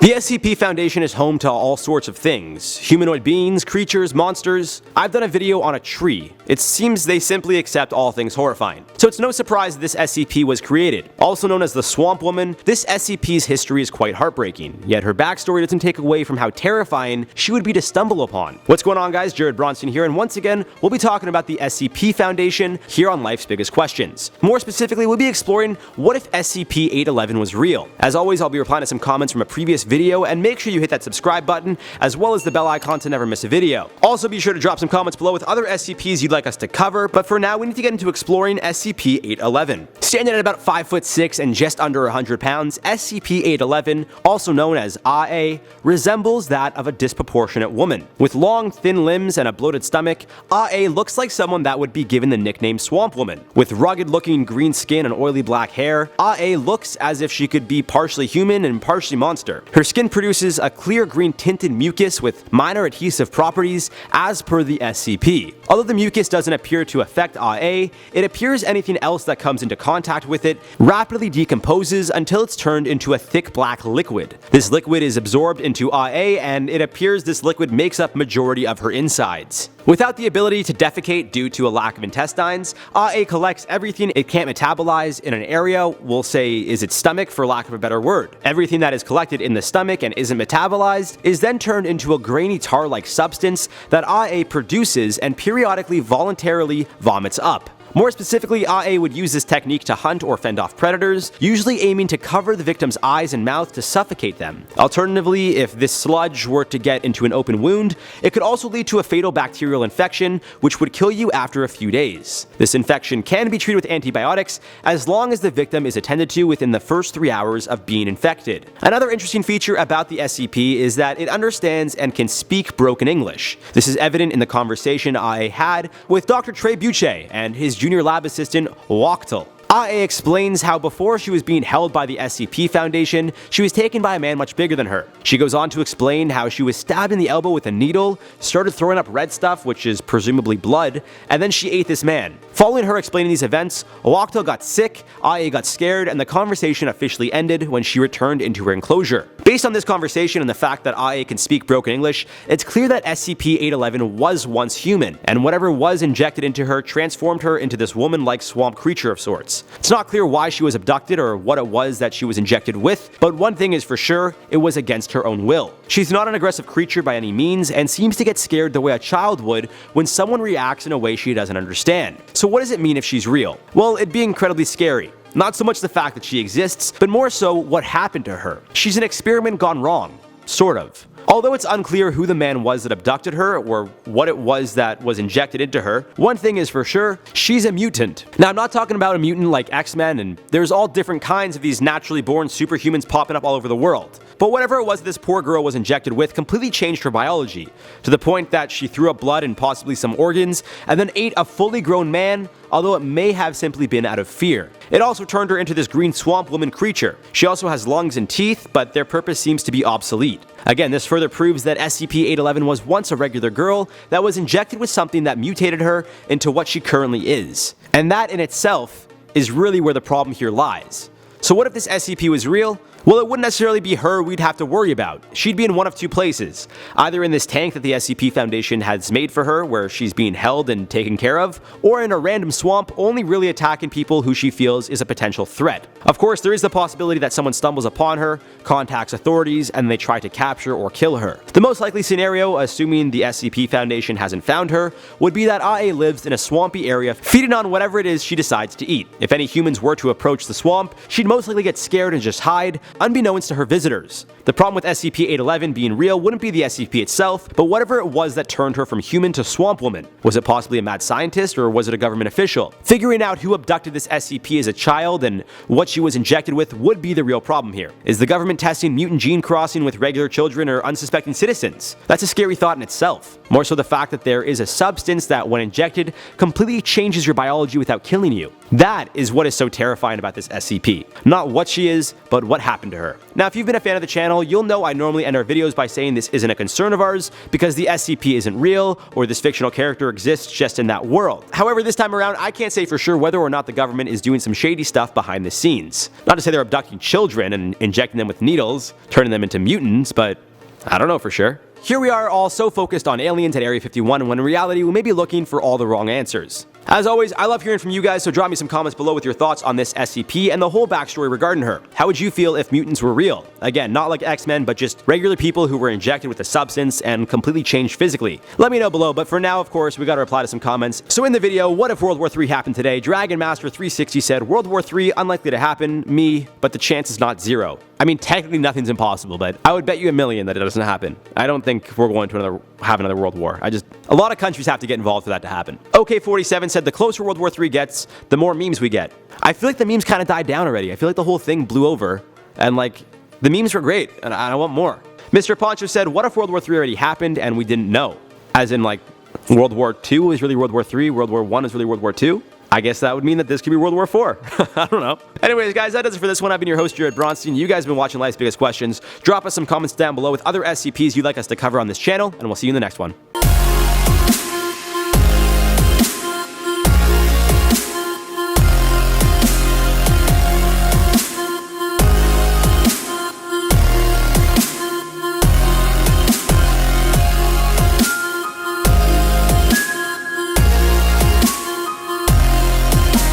The SCP Foundation is home to all sorts of things. Humanoid beings, creatures, monsters. I've done a video on a tree. It seems they simply accept all things horrifying. So it's no surprise this SCP was created. Also known as the Swamp Woman, this SCP's history is quite heartbreaking, yet her backstory doesn't take away from how terrifying she would be to stumble upon. What's going on, guys? Jared Bronstein here, and once again, we'll be talking about the SCP Foundation here on Life's Biggest Questions. More specifically, we'll be exploring what if SCP-811 was real. As always, I'll be replying to some comments from a previous video, and make sure you hit that subscribe button as well as the bell icon to never miss a video. Also, be sure to drop some comments below with other SCPs you'd like us to cover, but for now we need to get into exploring SCP-811. Standing at about 5'6" and just under 100 pounds, SCP-811, also known as AA, resembles that of a disproportionate woman. With long, thin limbs and a bloated stomach, AA looks like someone that would be given the nickname Swamp Woman. With rugged-looking green skin and oily black hair, AA looks as if she could be partially human and partially monster. Her skin produces a clear green tinted mucus with minor adhesive properties as per the SCP. Although the mucus doesn't appear to affect AA, it appears anything else that comes into contact with it rapidly decomposes until it's turned into a thick black liquid. This liquid is absorbed into AA, and it appears this liquid makes up majority of her insides. Without the ability to defecate due to a lack of intestines, AA collects everything it can't metabolize in an area, we'll say is its stomach for lack of a better word. Everything that is collected in the stomach and isn't metabolized is then turned into a grainy tar-like substance that AA produces and periodically voluntarily vomits up. More specifically, AA would use this technique to hunt or fend off predators, usually aiming to cover the victim's eyes and mouth to suffocate them. Alternatively, if this sludge were to get into an open wound, it could also lead to a fatal bacterial infection, which would kill you after a few days. This infection can be treated with antibiotics as long as the victim is attended to within the first 3 hours of being infected. Another interesting feature about the SCP is that it understands and can speak broken English. This is evident in the conversation AA had with Dr. Trey Buche and his junior lab assistant, Wachtel. AA explains how before she was being held by the SCP Foundation, she was taken by a man much bigger than her. She goes on to explain how she was stabbed in the elbow with a needle, started throwing up red stuff, which is presumably blood, and then she ate this man. Following her explaining these events, Wachtel got sick, AA got scared, and the conversation officially ended when she returned into her enclosure. Based on this conversation and the fact that AA can speak broken English, it's clear that SCP-811 was once human, and whatever was injected into her transformed her into this woman-like swamp creature of sorts. It's not clear why she was abducted or what it was that she was injected with, but one thing is for sure, it was against her own will. She's not an aggressive creature by any means and seems to get scared the way a child would when someone reacts in a way she doesn't understand. So what does it mean if she's real? Well, it'd be incredibly scary. Not so much the fact that she exists, but more so what happened to her. She's an experiment gone wrong. Sort of. Although it's unclear who the man was that abducted her or what it was that was injected into her, one thing is for sure, she's a mutant. Now, I'm not talking about a mutant like X-Men, and there's all different kinds of these naturally born superhumans popping up all over the world. But whatever it was this poor girl was injected with completely changed her biology, to the point that she threw up blood and possibly some organs, and then ate a fully grown man, although it may have simply been out of fear. It also turned her into this green swamp woman creature. She also has lungs and teeth, but their purpose seems to be obsolete. Again, this further proves that SCP-811 was once a regular girl that was injected with something that mutated her into what she currently is. And that in itself is really where the problem here lies. So what if this SCP was real? Well, it wouldn't necessarily be her we'd have to worry about. She'd be in one of two places. Either in this tank that the SCP Foundation has made for her, where she's being held and taken care of, or in a random swamp only really attacking people who she feels is a potential threat. Of course, there is the possibility that someone stumbles upon her, contacts authorities, and they try to capture or kill her. The most likely scenario, assuming the SCP Foundation hasn't found her, would be that AA lives in a swampy area feeding on whatever it is she decides to eat. If any humans were to approach the swamp, she'd most likely get scared and just hide, unbeknownst to her visitors. The problem with SCP-811 being real wouldn't be the SCP itself, but whatever it was that turned her from human to swamp woman. Was it possibly a mad scientist, or was it a government official? Figuring out who abducted this SCP as a child and what she was injected with would be the real problem here. Is the government testing mutant gene crossing with regular children or unsuspecting citizens? That's a scary thought in itself. More so the fact that there is a substance that, when injected, completely changes your biology without killing you. That is what is so terrifying about this SCP. Not what she is, but what happened happened to her. Now, if you've been a fan of the channel, you'll know I normally end our videos by saying this isn't a concern of ours because the SCP isn't real or this fictional character exists just in that world. However, this time around, I can't say for sure whether or not the government is doing some shady stuff behind the scenes. Not to say they're abducting children and injecting them with needles, turning them into mutants, but I don't know for sure. Here we are all so focused on aliens at Area 51 when in reality we may be looking for all the wrong answers. As always, I love hearing from you guys, so drop me some comments below with your thoughts on this SCP and the whole backstory regarding her. How would you feel if mutants were real? Again, not like X-Men, but just regular people who were injected with a substance and completely changed physically. Let me know below, but for now, of course, we gotta reply to some comments. So in the video, what if World War III happened today? Dragon Master 360 said, World War III, unlikely to happen, me, but the chance is not zero. I mean, technically nothing's impossible, but I would bet you $1 million that it doesn't happen. I don't think we're going to have another world war. A lot of countries have to get involved for that to happen. OK47 said the closer World War III gets, the more memes we get. I feel like the memes kind of died down already. I feel like the whole thing blew over, and like, the memes were great, and I want more. Mr. Poncho said, what if World War III already happened and we didn't know? As in like, World War II is really World War III, World War I is really World War II? I guess that would mean that this could be World War IV. I don't know. Anyways, guys, that does it for this one. I've been your host, Jared Bronstein. You guys have been watching Life's Biggest Questions. Drop us some comments down below with other SCPs you'd like us to cover on this channel, and we'll see you in the next one.